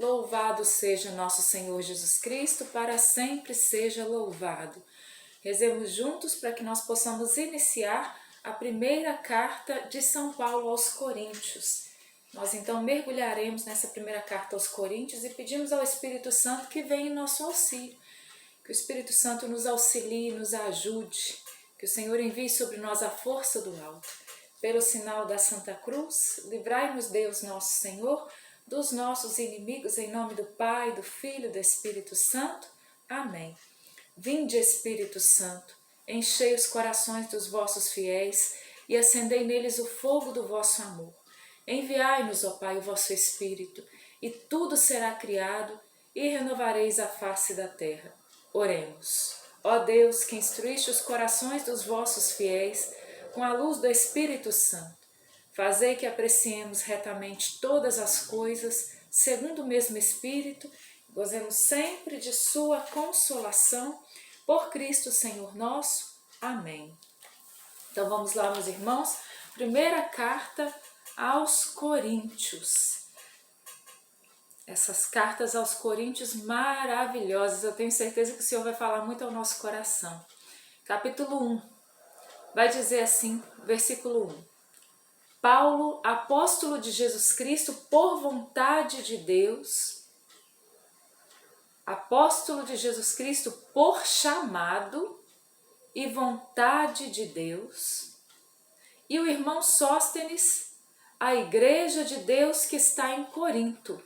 Louvado seja nosso Senhor Jesus Cristo, para sempre seja louvado. Rezemos juntos para que nós possamos iniciar a primeira carta de São Paulo aos Coríntios. Nós então mergulharemos nessa primeira carta aos Coríntios e pedimos ao Espírito Santo que venha em nosso auxílio. Que o Espírito Santo nos auxilie, nos ajude. Que o Senhor envie sobre nós a força do alto. Pelo sinal da Santa Cruz, livrai-nos Deus nosso Senhor dos nossos inimigos, em nome do Pai, do Filho e do Espírito Santo. Amém. Vinde, Espírito Santo, enchei os corações dos vossos fiéis e acendei neles o fogo do vosso amor. Enviai-nos, ó Pai, o vosso Espírito, e tudo será criado, e renovareis a face da terra. Oremos. Ó Deus, que instruíste os corações dos vossos fiéis com a luz do Espírito Santo, fazei que apreciemos retamente todas as coisas, segundo o mesmo Espírito, gozemos sempre de sua consolação, por Cristo Senhor nosso. Amém. Então vamos lá, meus irmãos, primeira carta aos Coríntios. Essas cartas aos Coríntios maravilhosas, eu tenho certeza que o Senhor vai falar muito ao nosso coração. Capítulo 1, vai dizer assim, versículo 1. Paulo, apóstolo de Jesus Cristo, por vontade de Deus, apóstolo de Jesus Cristo por chamado e vontade de Deus, e o irmão Sóstenes, a igreja de Deus que está em Corinto,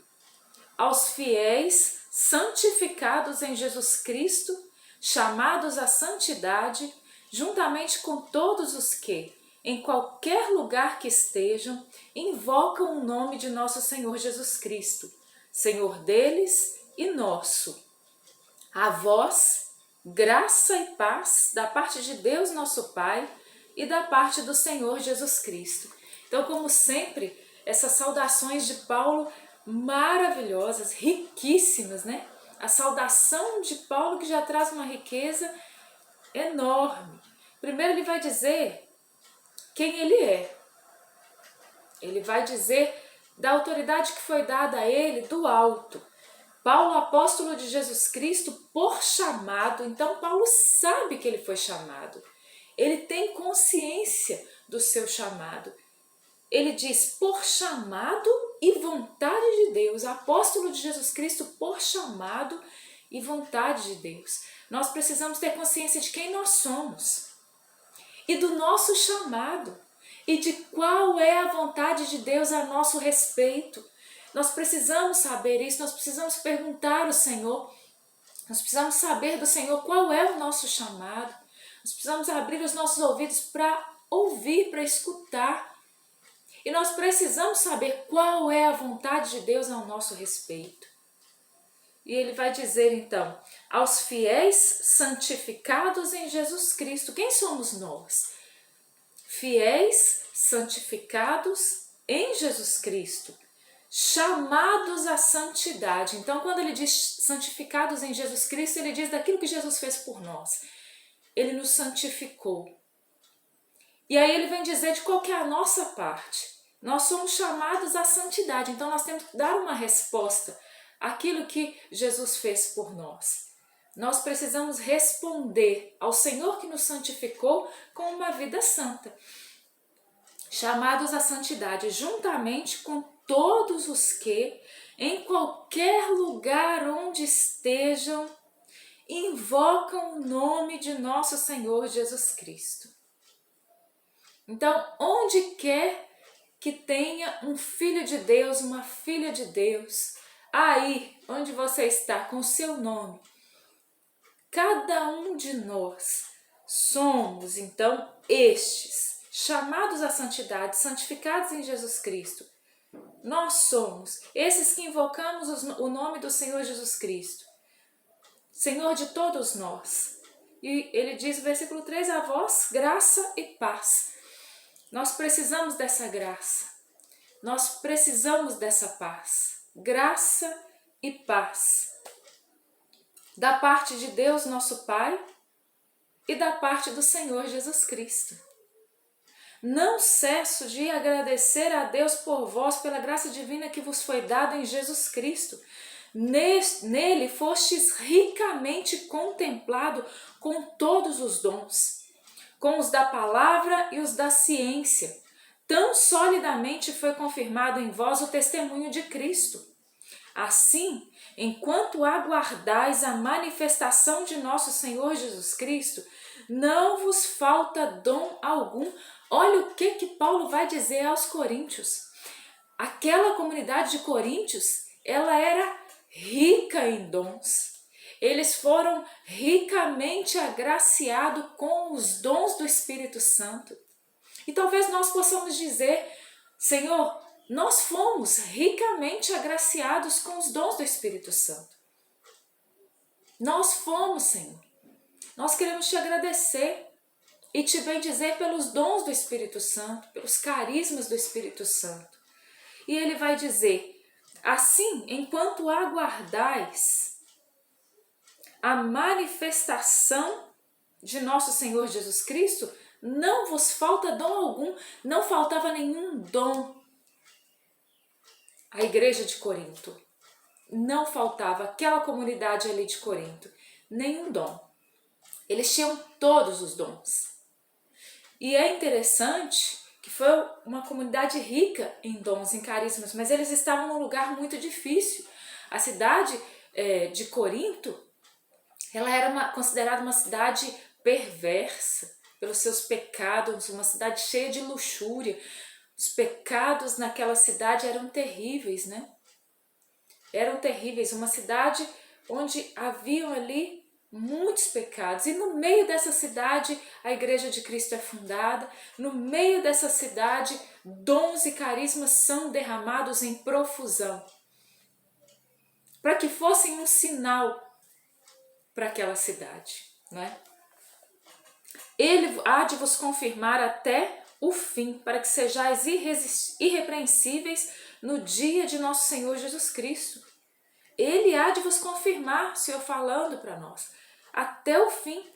aos fiéis santificados em Jesus Cristo, chamados à santidade, juntamente com todos os que, em qualquer lugar que estejam, invocam o nome de nosso Senhor Jesus Cristo, Senhor deles e nosso. A vós, graça e paz da parte de Deus nosso Pai e da parte do Senhor Jesus Cristo. Então, como sempre, essas saudações de Paulo maravilhosas, riquíssimas, né? A saudação de Paulo que já traz uma riqueza enorme. Primeiro ele vai dizer quem ele é. Ele vai dizer da autoridade que foi dada a ele do alto. Paulo, apóstolo de Jesus Cristo, por chamado. Então Paulo sabe que ele foi chamado. Ele tem consciência do seu chamado. Ele diz por chamado e vontade de Deus. Apóstolo de Jesus Cristo por chamado e vontade de Deus. Nós precisamos ter consciência de quem nós somos e do nosso chamado, e de qual é a vontade de Deus a nosso respeito. Nós precisamos saber isso, nós precisamos perguntar ao Senhor, nós precisamos saber do Senhor qual é o nosso chamado, nós precisamos abrir os nossos ouvidos para ouvir, para escutar, e nós precisamos saber qual é a vontade de Deus ao nosso respeito. E ele vai dizer então, aos fiéis santificados em Jesus Cristo. Quem somos nós? Fiéis santificados em Jesus Cristo, chamados à santidade. Então, quando ele diz santificados em Jesus Cristo, ele diz daquilo que Jesus fez por nós. Ele nos santificou. E aí ele vem dizer de qual que é a nossa parte. Nós somos chamados à santidade, então nós temos que dar uma resposta àquilo que Jesus fez por nós. Nós precisamos responder ao Senhor que nos santificou com uma vida santa. Chamados à santidade, juntamente com todos os que, em qualquer lugar onde estejam, invocam o nome de nosso Senhor Jesus Cristo. Então, onde quer que tenha um filho de Deus, uma filha de Deus, aí onde você está com o seu nome, cada um de nós somos, então, estes, chamados à santidade, santificados em Jesus Cristo. Nós somos esses que invocamos o nome do Senhor Jesus Cristo, Senhor de todos nós. E ele diz no versículo 3, a vós, graça e paz. Nós precisamos dessa graça, nós precisamos dessa paz, graça e paz, da parte de Deus nosso Pai e da parte do Senhor Jesus Cristo. Não cesso de agradecer a Deus por vós, pela graça divina que vos foi dada em Jesus Cristo. Nele fostes ricamente contemplado com todos os dons, com os da palavra e os da ciência. Tão solidamente foi confirmado em vós o testemunho de Cristo. Assim, enquanto aguardais a manifestação de nosso Senhor Jesus Cristo, não vos falta dom algum. Olha o que Paulo vai dizer aos coríntios. Aquela comunidade de Coríntios, ela era rica em dons. Eles foram ricamente agraciados com os dons do Espírito Santo. E talvez nós possamos dizer, Senhor, nós fomos ricamente agraciados com os dons do Espírito Santo. Nós fomos, Senhor. Nós queremos te agradecer e te bendizer pelos dons do Espírito Santo, pelos carismas do Espírito Santo. E ele vai dizer, assim, enquanto aguardais a manifestação de nosso Senhor Jesus Cristo, não vos falta dom algum, não faltava nenhum dom. A igreja de Corinto, não faltava, aquela comunidade ali de Corinto, nenhum dom. Eles tinham todos os dons. E é interessante que foi uma comunidade rica em dons, em carismas, mas eles estavam num lugar muito difícil. A cidade de Corinto, ela era considerada uma cidade perversa pelos seus pecados, uma cidade cheia de luxúria. Os pecados naquela cidade eram terríveis, né? Eram terríveis, uma cidade onde haviam ali muitos pecados. E no meio dessa cidade, a Igreja de Cristo é fundada. No meio dessa cidade, dons e carismas são derramados em profusão, para que fossem um sinal para aquela cidade, né? Ele há de vos confirmar até o fim, para que sejais irrepreensíveis no dia de nosso Senhor Jesus Cristo. Ele há de vos confirmar, o Senhor falando para nós, até o fim,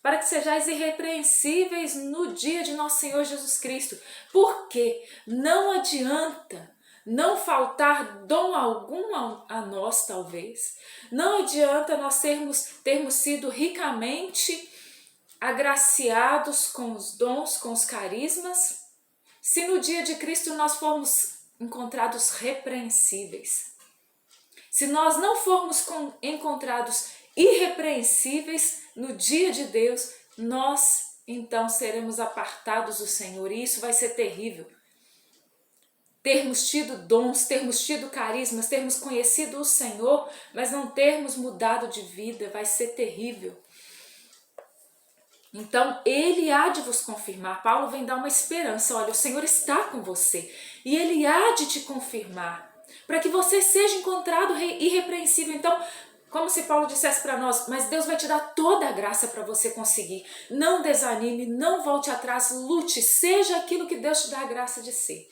para que sejais irrepreensíveis no dia de nosso Senhor Jesus Cristo. Porque não adianta não faltar dom algum a nós, talvez. Não adianta nós termos sido ricamente agraciados com os dons, com os carismas, se no dia de Cristo nós formos encontrados repreensíveis. Se nós não formos encontrados irrepreensíveis no dia de Deus, nós então seremos apartados do Senhor, e isso vai ser terrível. Termos tido dons, termos tido carismas, termos conhecido o Senhor, mas não termos mudado de vida, vai ser terrível. Então, ele há de vos confirmar. Paulo vem dar uma esperança. Olha, o Senhor está com você e ele há de te confirmar, para que você seja encontrado irrepreensível. Então, como se Paulo dissesse para nós, mas Deus vai te dar toda a graça para você conseguir. Não desanime, não volte atrás, lute, seja aquilo que Deus te dá a graça de ser.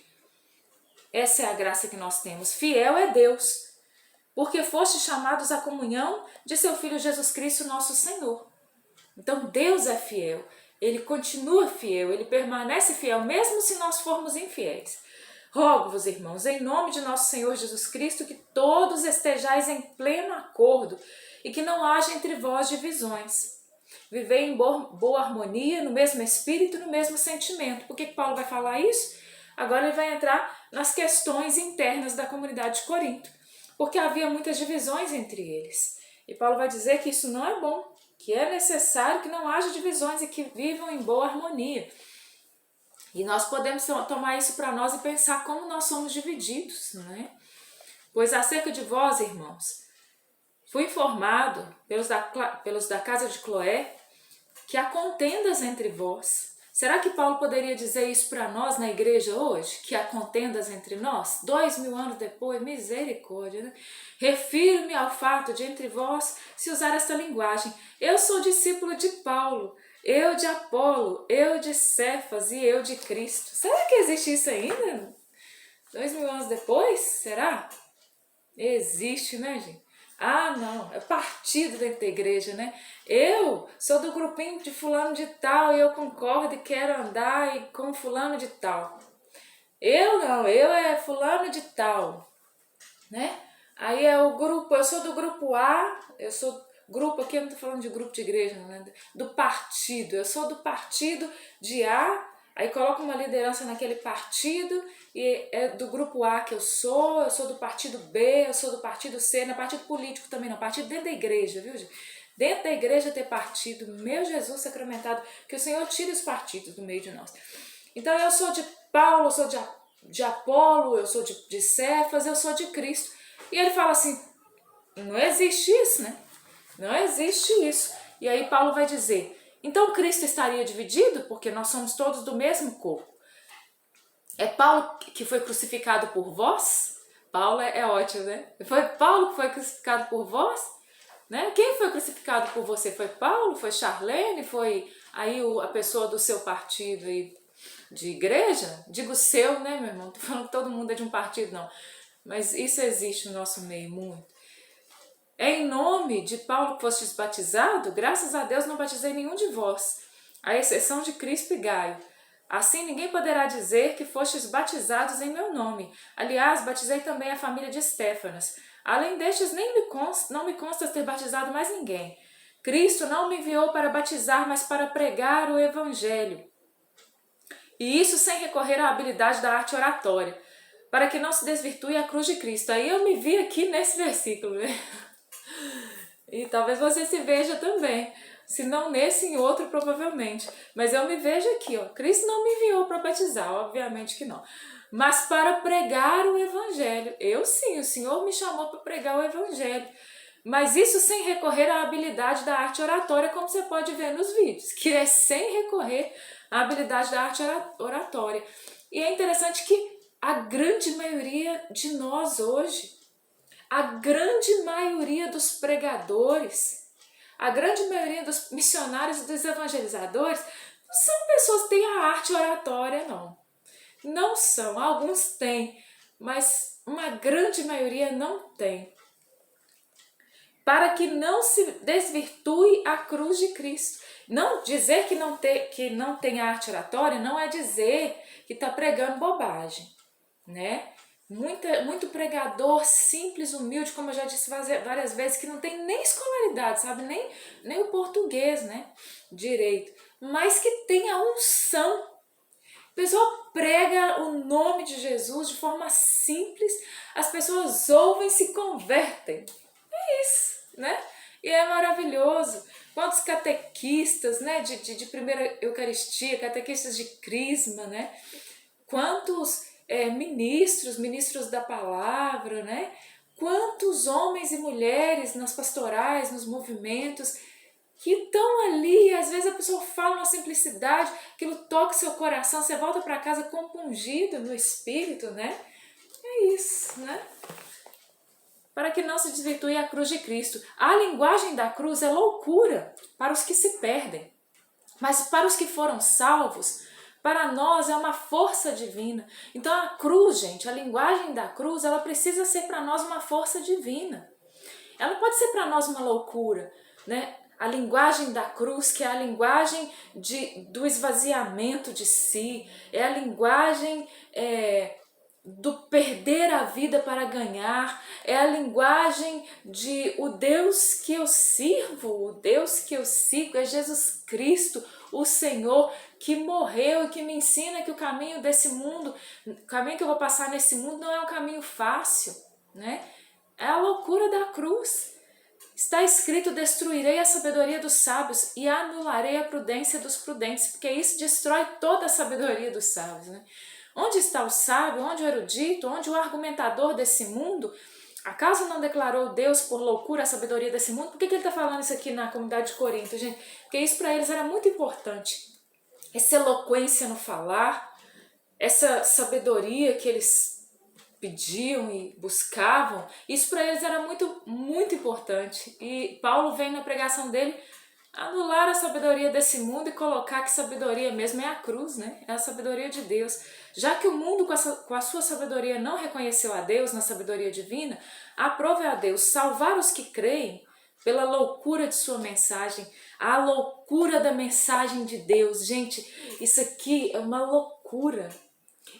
Essa é a graça que nós temos. Fiel é Deus, porque fostes chamados à comunhão de seu Filho Jesus Cristo, nosso Senhor. Então Deus é fiel, Ele continua fiel, Ele permanece fiel, mesmo se nós formos infiéis. Rogo-vos, irmãos, em nome de nosso Senhor Jesus Cristo, que todos estejais em pleno acordo e que não haja entre vós divisões. Vivei em boa harmonia, no mesmo espírito, no mesmo sentimento. Por que Paulo vai falar isso? Agora ele vai entrar nas questões internas da comunidade de Corinto, porque havia muitas divisões entre eles. E Paulo vai dizer que isso não é bom, que é necessário que não haja divisões e que vivam em boa harmonia. E nós podemos tomar isso para nós e pensar como nós somos divididos, não é? Pois acerca de vós, irmãos, fui informado pelos da casa de Cloé que há contendas entre vós. Será que Paulo poderia dizer isso para nós na igreja hoje? Que há contendas entre nós? 2000 anos depois, misericórdia, né? Refiro-me ao fato de entre vós se usar esta linguagem. Eu sou discípulo de Paulo, eu de Apolo, eu de Cefas e eu de Cristo. Será que existe isso ainda? 2000 anos depois? Será? Existe, né, gente? Ah, não, é partido dentro da igreja, né? Eu sou do grupinho de fulano de tal e eu concordo e quero andar com fulano de tal. Eu não, eu é fulano de tal, né? Aí é o grupo, eu sou do grupo A, eu sou grupo, aqui eu não tô falando de grupo de igreja, né? Do partido, eu sou do partido de A, aí coloca uma liderança naquele partido e é do grupo A que eu sou do partido B, eu sou do partido C, não é partido político também não, partido dentro da igreja, viu, gente? Dentro da igreja ter partido, meu Jesus sacramentado, que o Senhor tire os partidos do meio de nós. Então eu sou de Paulo, eu sou de Apolo, eu sou de Cefas, eu sou de Cristo. E ele fala assim, não existe isso, né? Não existe isso. E aí Paulo vai dizer, então Cristo estaria dividido? Porque nós somos todos do mesmo corpo. É Paulo que foi crucificado por vós? Paulo é ótimo, né? Foi Paulo que foi crucificado por vós? Né? Quem foi crucificado por você? Foi Paulo? Foi Charlene? Foi aí a pessoa do seu partido aí de igreja? Digo seu, né, meu irmão? Não tô falando que todo mundo é de um partido, não. Mas isso existe no nosso meio muito. É em nome de Paulo que fostes batizado? Graças a Deus não batizei nenhum de vós, à exceção de Crispo e Gaio. Assim ninguém poderá dizer que fostes batizados em meu nome. Aliás, batizei também a família de Estéfanas. Além destes, não me consta ter batizado mais ninguém. Cristo não me enviou para batizar, mas para pregar o Evangelho. E isso sem recorrer à habilidade da arte oratória, para que não se desvirtue a cruz de Cristo. Aí eu me vi aqui nesse versículo, né? E talvez você se veja também. Se não nesse, em outro, provavelmente. Mas eu me vejo aqui, ó. Cristo não me enviou para batizar, obviamente que não. Mas para pregar o Evangelho. Eu sim, o Senhor me chamou para pregar o Evangelho. Mas isso sem recorrer à habilidade da arte oratória, como você pode ver nos vídeos. Que é sem recorrer à habilidade da arte oratória. E é interessante que a grande maioria de nós hoje, a grande maioria dos pregadores, a grande maioria dos missionários e dos evangelizadores não são pessoas que têm a arte oratória, não. Não são, alguns têm, mas uma grande maioria não tem. Para que não se desvirtue a cruz de Cristo. Não dizer que não tem arte oratória não é dizer que está pregando bobagem, né? Muito pregador simples, humilde, como eu já disse várias vezes, que não tem nem escolaridade, sabe? Nem o português, né? Direito. Mas que tem a unção. A pessoa prega o nome de Jesus de forma simples, as pessoas ouvem e se convertem. É isso, né? E é maravilhoso. Quantos catequistas, né? De primeira Eucaristia, catequistas de Crisma, né? Quantos ministros da palavra, né? Quantos homens e mulheres nas pastorais, nos movimentos, que estão ali, às vezes a pessoa fala uma simplicidade, aquilo toca o seu coração, você volta para casa compungido no espírito, né? É isso, né? Para que não se desvirtue a cruz de Cristo. A linguagem da cruz é loucura para os que se perdem, mas para os que foram salvos, para nós é uma força divina. Então a cruz, gente, a linguagem da cruz, ela precisa ser para nós uma força divina. Ela pode ser para nós uma loucura, né? A linguagem da cruz, que é a linguagem do esvaziamento de si, é a linguagem do perder a vida para ganhar, é a linguagem de o Deus que eu sirvo, o Deus que eu sigo é Jesus Cristo, o Senhor que morreu e que me ensina que o caminho desse mundo, o caminho que eu vou passar nesse mundo não é um caminho fácil, né? É a loucura da cruz. Está escrito, destruirei a sabedoria dos sábios e anularei a prudência dos prudentes, porque isso destrói toda a sabedoria dos sábios, né? Onde está o sábio, onde o erudito, onde o argumentador desse mundo? Acaso não declarou Deus por loucura a sabedoria desse mundo? Por que ele está falando isso aqui na comunidade de Corinto, gente? Porque isso para eles era muito importante. Essa eloquência no falar, essa sabedoria que eles pediam e buscavam, isso para eles era muito, muito importante. E Paulo vem na pregação dele Anular a sabedoria desse mundo e colocar que sabedoria mesmo é a cruz, né? É a sabedoria de Deus. Já que o mundo com a sua sabedoria não reconheceu a Deus na sabedoria divina, aprove a Deus salvar os que creem pela loucura de sua mensagem, a loucura da mensagem de Deus. Gente, isso aqui é uma loucura.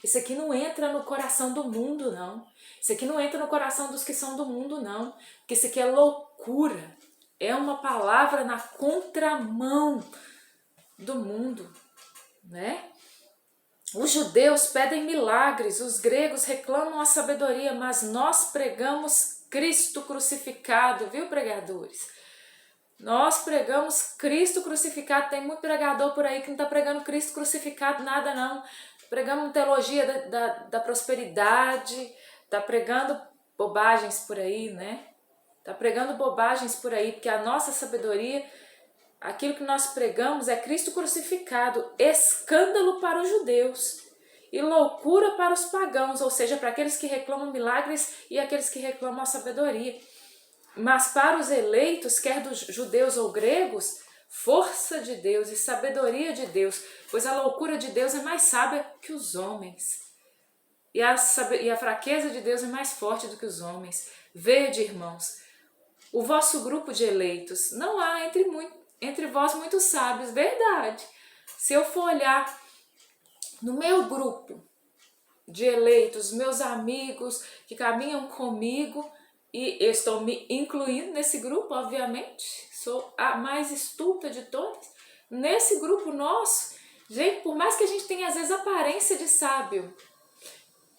Isso aqui não entra no coração do mundo, não. Isso aqui não entra no coração dos que são do mundo, não. Porque isso aqui é loucura. É uma palavra na contramão do mundo, né? Os judeus pedem milagres, os gregos reclamam a sabedoria, mas nós pregamos Cristo crucificado, viu, pregadores? Nós pregamos Cristo crucificado. Tem muito pregador por aí que não está pregando Cristo crucificado nada, não. Pregando teologia da prosperidade, está pregando bobagens por aí, né? Está pregando bobagens por aí, porque a nossa sabedoria, aquilo que nós pregamos é Cristo crucificado, escândalo para os judeus e loucura para os pagãos, ou seja, para aqueles que reclamam milagres e aqueles que reclamam a sabedoria. Mas para os eleitos, quer dos judeus ou gregos, força de Deus e sabedoria de Deus, pois a loucura de Deus é mais sábia que os homens. E a fraqueza de Deus é mais forte do que os homens. Vede, irmãos, o vosso grupo de eleitos, não há entre vós muitos sábios, verdade. Se eu for olhar no meu grupo de eleitos, meus amigos que caminham comigo, e eu estou me incluindo nesse grupo, obviamente, sou a mais estulta de todas, nesse grupo nosso, gente, por mais que a gente tenha às vezes aparência de sábio,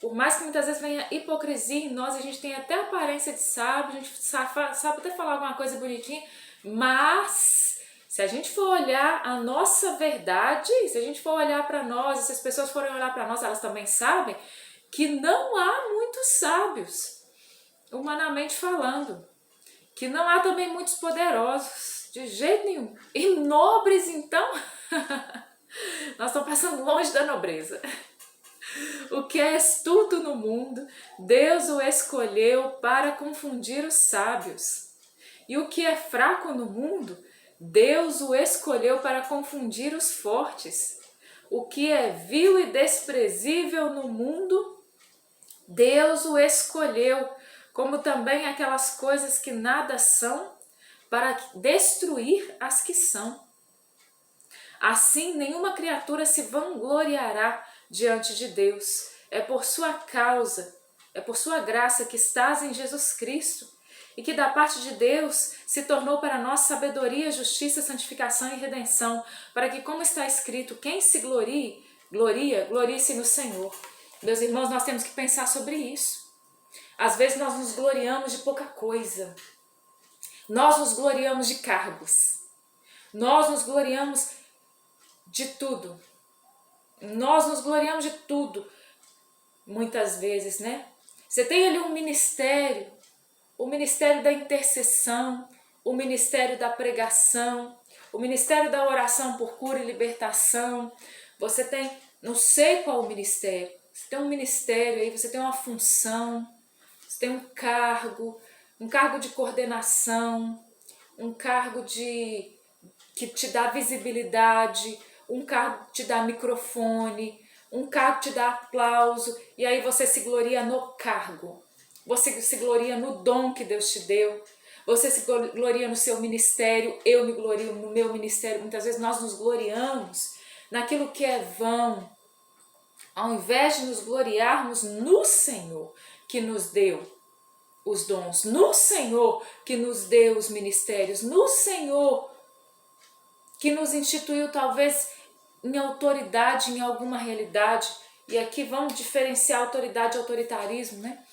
por mais que muitas vezes venha hipocrisia em nós, a gente tem até aparência de sábio, a gente sabe até falar alguma coisa bonitinha, mas se a gente for olhar a nossa verdade, se a gente for olhar para nós, se as pessoas forem olhar para nós, elas também sabem que não há muitos sábios, humanamente falando, que não há também muitos poderosos, de jeito nenhum, e nobres então, nós estamos passando longe da nobreza. O que é astuto no mundo, Deus o escolheu para confundir os sábios. E o que é fraco no mundo, Deus o escolheu para confundir os fortes. O que é vil e desprezível no mundo, Deus o escolheu, como também aquelas coisas que nada são, para destruir as que são. Assim, nenhuma criatura se vangloriará diante de Deus. É por sua causa, é por sua graça que estás em Jesus Cristo e que da parte de Deus se tornou para nós sabedoria, justiça, santificação e redenção, para que, como está escrito, quem se glorie-se no Senhor. Meus irmãos, nós temos que pensar sobre isso. Às vezes nós nos gloriamos de pouca coisa. Nós nos gloriamos de cargos. Nós nos gloriamos de tudo. Nós nos gloriamos de tudo, muitas vezes, né? Você tem ali um ministério, o ministério da intercessão, o ministério da pregação, o ministério da oração por cura e libertação. Você tem, não sei qual o ministério, você tem um ministério aí, você tem uma função, você tem um cargo de coordenação, um cargo que te dá visibilidade, um cargo te dá microfone, um cargo te dá aplauso, e aí você se gloria no cargo, você se gloria no dom que Deus te deu, você se gloria no seu ministério, eu me glorio no meu ministério. Muitas vezes nós nos gloriamos naquilo que é vão, ao invés de nos gloriarmos no Senhor que nos deu os dons, no Senhor que nos deu os ministérios, no Senhor que nos instituiu talvez em autoridade, em alguma realidade. E aqui vamos diferenciar autoridade e autoritarismo, né?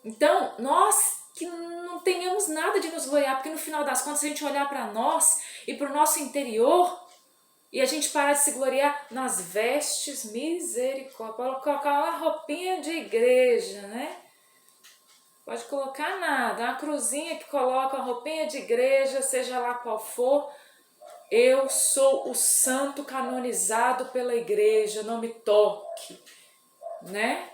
Então, nós que não tenhamos nada de nos gloriar, porque no final das contas, se a gente olhar para nós e para o nosso interior, e a gente parar de se gloriar nas vestes, misericórdia, pode colocar uma roupinha de igreja, né? Pode colocar nada, uma cruzinha que coloca uma roupinha de igreja, seja lá qual for. Eu sou o santo canonizado pela igreja, não me toque, né?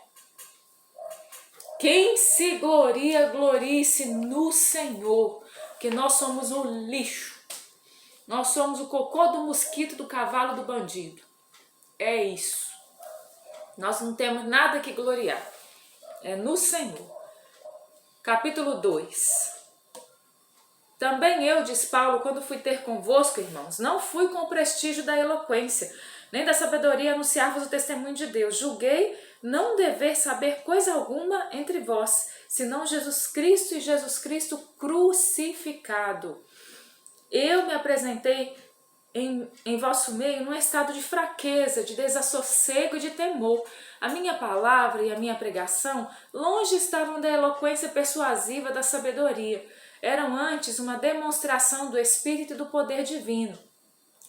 Quem se gloria, glorie-se no Senhor, que nós somos o lixo Nós somos o cocô do mosquito, do cavalo, do bandido. É isso. Nós não temos nada que gloriar. É no Senhor. Capítulo 2. Também eu, diz Paulo, quando fui ter convosco, irmãos, não fui com o prestígio da eloquência, nem da sabedoria anunciar-vos o testemunho de Deus. Julguei não dever saber coisa alguma entre vós, senão Jesus Cristo e Jesus Cristo crucificado. Eu me apresentei em vosso meio num estado de fraqueza, de desassossego e de temor. A minha palavra e a minha pregação longe estavam da eloquência persuasiva da sabedoria. Eram antes uma demonstração do Espírito e do poder divino,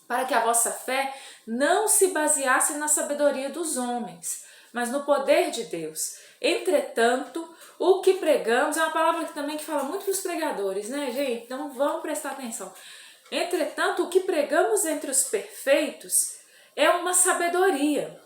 para que a vossa fé não se baseasse na sabedoria dos homens, mas no poder de Deus. Entretanto, o que pregamos, é uma palavra que também que fala muito para os pregadores, né, gente? Então vamos prestar atenção. Entretanto, o que pregamos entre os perfeitos é uma sabedoria,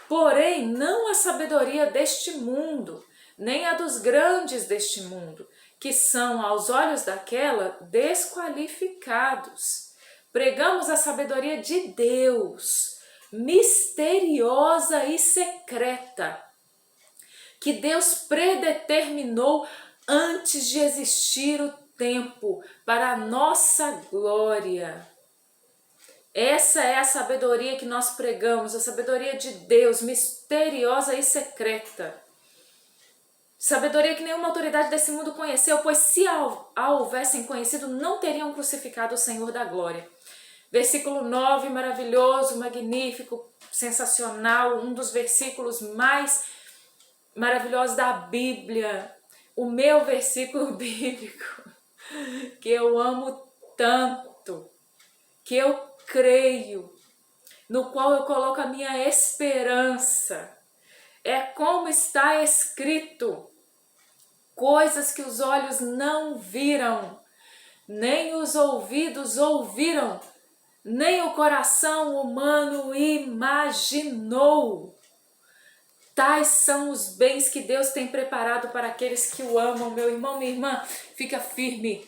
porém não a sabedoria deste mundo, nem a dos grandes deste mundo, que são aos olhos daquela desqualificados. Pregamos a sabedoria de Deus, misteriosa e secreta, que Deus predeterminou antes de existir o tempo, para a nossa glória. Essa é a sabedoria que nós pregamos, a sabedoria de Deus, misteriosa e secreta. Sabedoria que nenhuma autoridade desse mundo conheceu, pois se a houvessem conhecido, não teriam crucificado o Senhor da glória. Versículo 9, maravilhoso, magnífico, sensacional, um dos versículos mais maravilhosos da Bíblia. O meu versículo bíblico, que eu amo tanto, que eu creio, no qual eu coloco a minha esperança. É como está escrito: coisas que os olhos não viram, nem os ouvidos ouviram, nem o coração humano imaginou. Tais são os bens que Deus tem preparado para aqueles que o amam. Meu irmão, minha irmã, fica firme.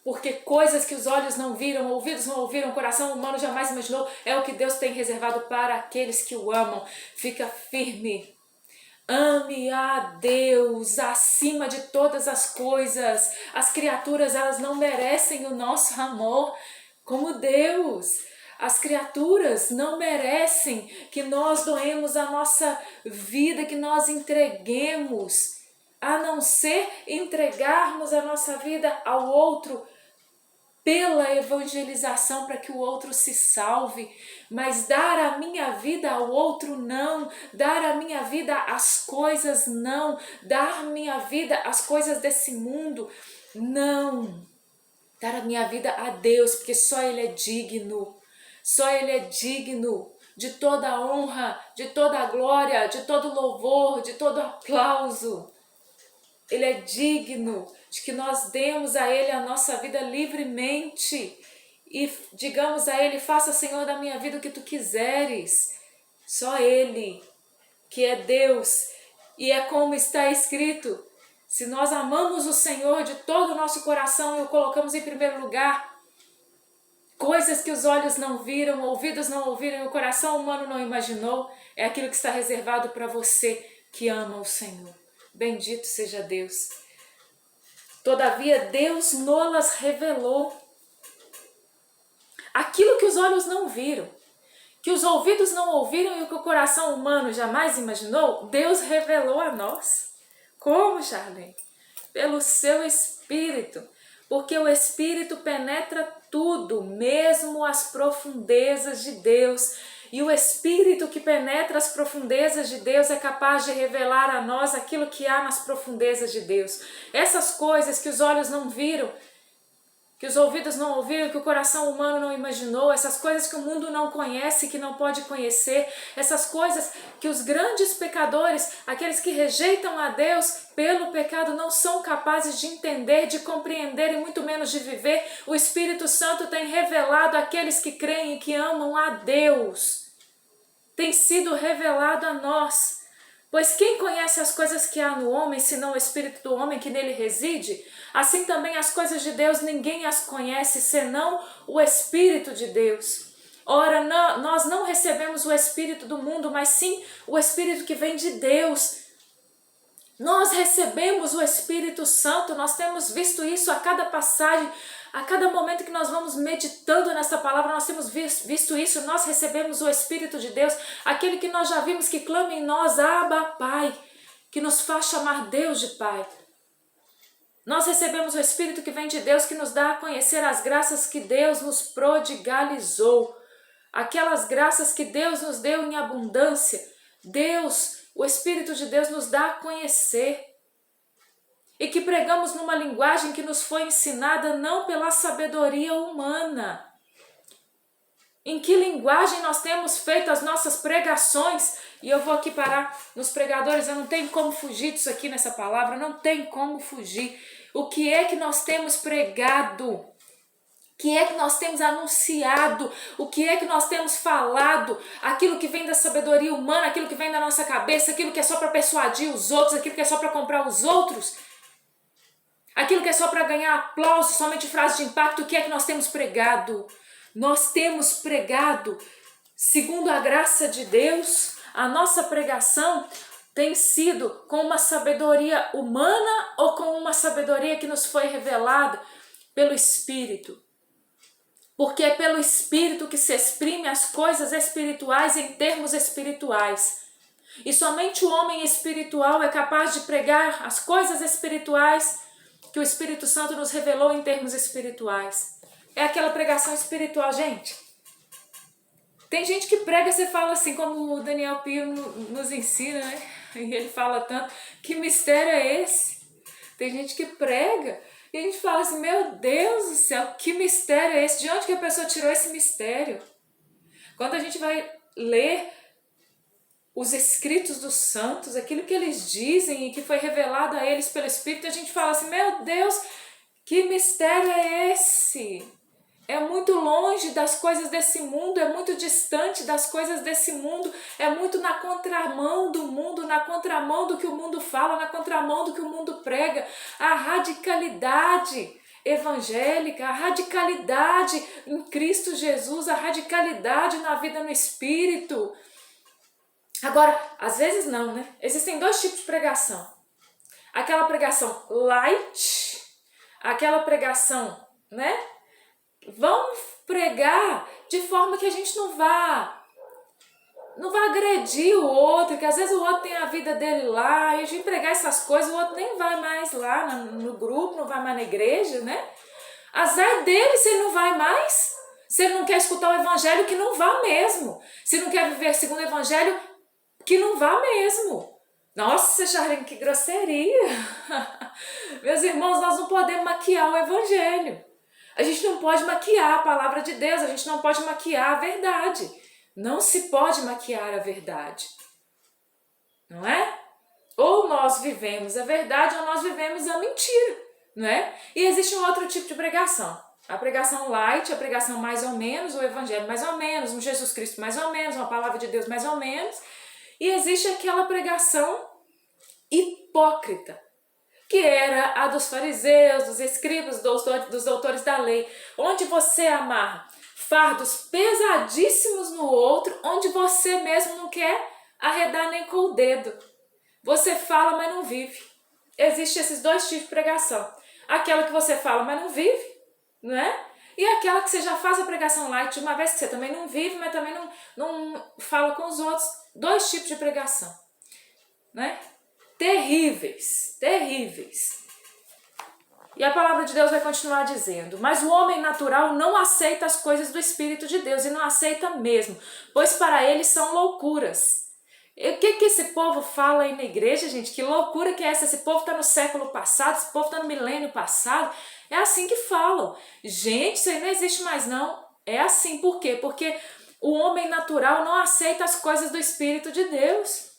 Porque coisas que os olhos não viram, ouvidos não ouviram, coração humano jamais imaginou, é o que Deus tem reservado para aqueles que o amam. Fica firme. Ame a Deus acima de todas as coisas. As criaturas, elas não merecem o nosso amor como Deus. As criaturas não merecem que nós doemos a nossa vida, que nós entreguemos, a não ser entregarmos a nossa vida ao outro pela evangelização, para que o outro se salve. Mas dar a minha vida ao outro, não. Dar a minha vida às coisas, não. Dar minha vida às coisas desse mundo, não. Dar a minha vida a Deus, porque só Ele é digno. Só Ele é digno de toda a honra, de toda a glória, de todo louvor, de todo aplauso. Ele é digno de que nós demos a Ele a nossa vida livremente e digamos a Ele: faça, Senhor, da minha vida o que Tu quiseres. Só Ele, que é Deus, e é como está escrito: se nós amamos o Senhor de todo o nosso coração e o colocamos em primeiro lugar, coisas que os olhos não viram, ouvidos não ouviram e o coração humano não imaginou, é aquilo que está reservado para você que ama o Senhor. Bendito seja Deus. Todavia Deus nolas revelou. Aquilo que os olhos não viram, que os ouvidos não ouviram e o que o coração humano jamais imaginou, Deus revelou a nós. Como, Charlene? Pelo seu Espírito. Porque o Espírito penetra tudo, mesmo as profundezas de Deus. E o Espírito que penetra as profundezas de Deus é capaz de revelar a nós aquilo que há nas profundezas de Deus. Essas coisas que os olhos não viram, que os ouvidos não ouviram, que o coração humano não imaginou, essas coisas que o mundo não conhece, que não pode conhecer, essas coisas que os grandes pecadores, aqueles que rejeitam a Deus pelo pecado, não são capazes de entender, de compreender e muito menos de viver, o Espírito Santo tem revelado àqueles que creem e que amam a Deus. Tem sido revelado a nós. Pois quem conhece as coisas que há no homem, senão o Espírito do homem que nele reside? Assim também as coisas de Deus ninguém as conhece, senão o Espírito de Deus. Ora, nós não recebemos o Espírito do mundo, mas sim o Espírito que vem de Deus. Nós recebemos o Espírito Santo, nós temos visto isso a cada passagem, a cada momento que nós vamos meditando nessa palavra, nós temos visto isso, nós recebemos o Espírito de Deus, aquele que nós já vimos que clama em nós, Abba, Pai, que nos faz chamar Deus de Pai. Nós recebemos o Espírito que vem de Deus, que nos dá a conhecer as graças que Deus nos prodigalizou, aquelas graças que Deus nos deu em abundância. O Espírito de Deus nos dá a conhecer. E que pregamos numa linguagem que nos foi ensinada não pela sabedoria humana. Em que linguagem nós temos feito as nossas pregações? E eu vou aqui parar nos pregadores, eu não tenho como fugir disso aqui nessa palavra, não tem como fugir. O que é que nós temos pregado? O que é que nós temos anunciado? O que é que nós temos falado? Aquilo que vem da sabedoria humana, aquilo que vem da nossa cabeça, aquilo que é só para persuadir os outros, aquilo que é só para comprar os outros, aquilo que é só para ganhar aplauso, somente frase de impacto. O que é que nós temos pregado? Nós temos pregado segundo a graça de Deus. A nossa pregação tem sido com uma sabedoria humana ou com uma sabedoria que nos foi revelada pelo Espírito? Porque é pelo Espírito que se exprime as coisas espirituais em termos espirituais. E somente o homem espiritual é capaz de pregar as coisas espirituais que o Espírito Santo nos revelou em termos espirituais. É aquela pregação espiritual, gente. Tem gente que prega, você fala assim, como o Daniel Pio nos ensina, né? E ele fala tanto, que mistério é esse? Tem gente que prega e a gente fala assim, meu Deus do céu, que mistério é esse? De onde que a pessoa tirou esse mistério? Quando a gente vai ler os escritos dos santos, aquilo que eles dizem e que foi revelado a eles pelo Espírito, a gente fala assim, meu Deus, que mistério é esse? É muito longe das coisas desse mundo, é muito distante das coisas desse mundo, é muito na contramão do mundo, na contramão do que o mundo fala, na contramão do que o mundo prega. A radicalidade evangélica, a radicalidade em Cristo Jesus, a radicalidade na vida no Espírito. Agora, às vezes não, né? Existem dois tipos de pregação. Aquela pregação light, aquela pregação, né? Vamos pregar de forma que a gente não vá agredir o outro, que às vezes o outro tem a vida dele lá, e a gente pregar essas coisas, o outro nem vai mais lá no grupo, não vai mais na igreja, né? Azar dele se ele não vai mais, se ele não quer escutar o evangelho, que não vá mesmo. Se não quer viver segundo o evangelho, que não vá mesmo. Nossa, Charlene, que grosseria! Meus irmãos, nós não podemos maquiar o evangelho. A gente não pode maquiar a palavra de Deus, a gente não pode maquiar a verdade. Não se pode maquiar a verdade. Não é? Ou nós vivemos a verdade ou nós vivemos a mentira, não é? E existe um outro tipo de pregação. A pregação light, a pregação mais ou menos, o evangelho mais ou menos, um Jesus Cristo mais ou menos, uma palavra de Deus mais ou menos. E existe aquela pregação hipócrita, que era a dos fariseus, dos escribas, dos doutores da lei, onde você amarra fardos pesadíssimos no outro, onde você mesmo não quer arredar nem com o dedo. Você fala, mas não vive. Existem esses dois tipos de pregação. Aquela que você fala, mas não vive, não é? E aquela que você já faz a pregação light, uma vez que você também não vive, mas também não fala com os outros. Dois tipos de pregação, né? Terríveis, terríveis. E a palavra de Deus vai continuar dizendo, mas o homem natural não aceita as coisas do Espírito de Deus, e não aceita mesmo, pois para ele são loucuras. E o que esse povo fala aí na igreja, gente? Que loucura que é essa? Esse povo está no século passado, esse povo está no milênio passado. É assim que falam. Gente, isso aí não existe mais não. É assim, por quê? Porque o homem natural não aceita as coisas do Espírito de Deus.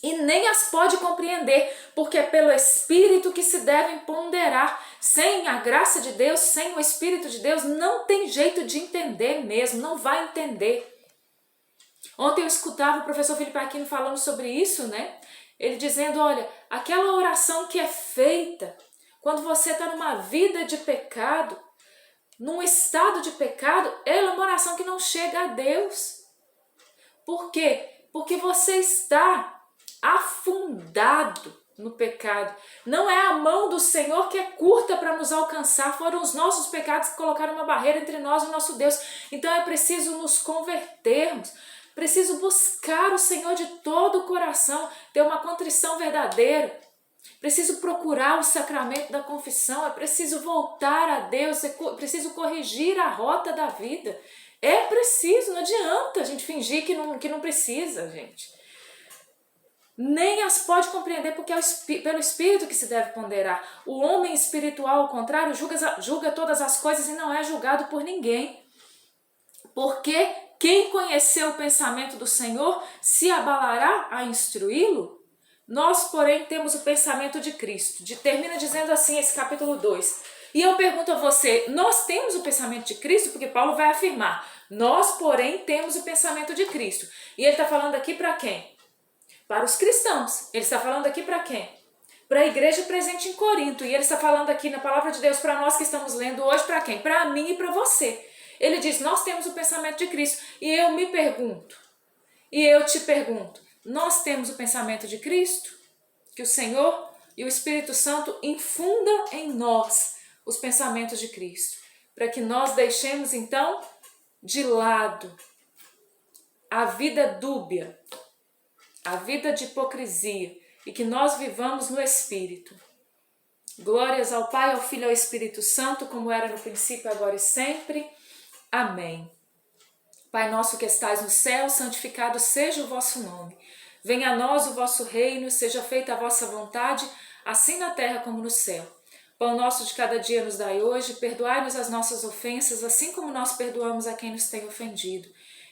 E nem as pode compreender, porque é pelo Espírito que se devem ponderar. Sem a graça de Deus, sem o Espírito de Deus, não tem jeito de entender mesmo, não vai entender. Ontem eu escutava o professor Felipe Aquino falando sobre isso, né? Ele dizendo, olha, aquela oração que é feita quando você está numa vida de pecado, num estado de pecado, ela é uma oração que não chega a Deus. Por quê? Porque você está afundado no pecado. Não é a mão do Senhor que é curta para nos alcançar, foram os nossos pecados que colocaram uma barreira entre nós e o nosso Deus. Então é preciso nos convertermos, preciso buscar o Senhor de todo o coração, ter uma contrição verdadeira. Preciso procurar o sacramento da confissão, é preciso voltar a Deus, é preciso corrigir a rota da vida. É preciso, não adianta a gente fingir que não precisa, gente. Nem as pode compreender, porque é pelo Espírito que se deve ponderar. O homem espiritual, ao contrário, julga todas as coisas e não é julgado por ninguém. Porque quem conheceu o pensamento do Senhor se abalará a instruí-lo? Nós, porém, temos o pensamento de Cristo. Termina dizendo assim esse capítulo 2. E eu pergunto a você, nós temos o pensamento de Cristo? Porque Paulo vai afirmar, nós, porém, temos o pensamento de Cristo. E ele está falando aqui para quem? Para os cristãos. Ele está falando aqui para quem? Para a igreja presente em Corinto. E ele está falando aqui na palavra de Deus para nós que estamos lendo hoje, para quem? Para mim e para você. Ele diz, nós temos o pensamento de Cristo. E eu me pergunto, e eu te pergunto, nós temos o pensamento de Cristo? Que o Senhor e o Espírito Santo infundam em nós os pensamentos de Cristo, para que nós deixemos então de lado a vida dúbia, a vida de hipocrisia, e que nós vivamos no Espírito. Glórias ao Pai, ao Filho e ao Espírito Santo, como era no princípio, agora e sempre. Amém. Pai nosso que estais no céu, santificado seja o vosso nome. Venha a nós o vosso reino, seja feita a vossa vontade, assim na terra como no céu. Pão nosso de cada dia nos dai hoje, perdoai-nos as nossas ofensas, assim como nós perdoamos a quem nos tem ofendido.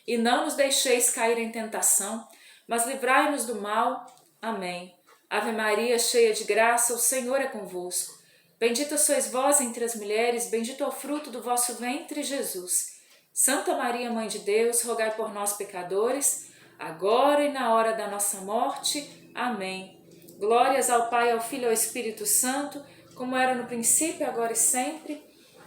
E não nos deixeis cair em tentação, mas livrai-nos do mal. Amém. Ave Maria, cheia de graça, o Senhor é convosco. Bendita sois vós entre as mulheres, bendito é o fruto do vosso ventre, Jesus. Santa Maria, Mãe de Deus, rogai por nós, pecadores, agora e na hora da nossa morte. Amém. Glórias ao Pai, ao Filho e ao Espírito Santo, como era no princípio, agora e sempre.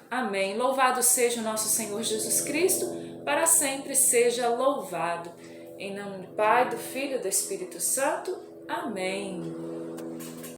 Amém. Louvado seja o nosso Senhor Jesus Cristo, para sempre seja louvado. Em nome do Pai, do Filho e do Espírito Santo. Amém.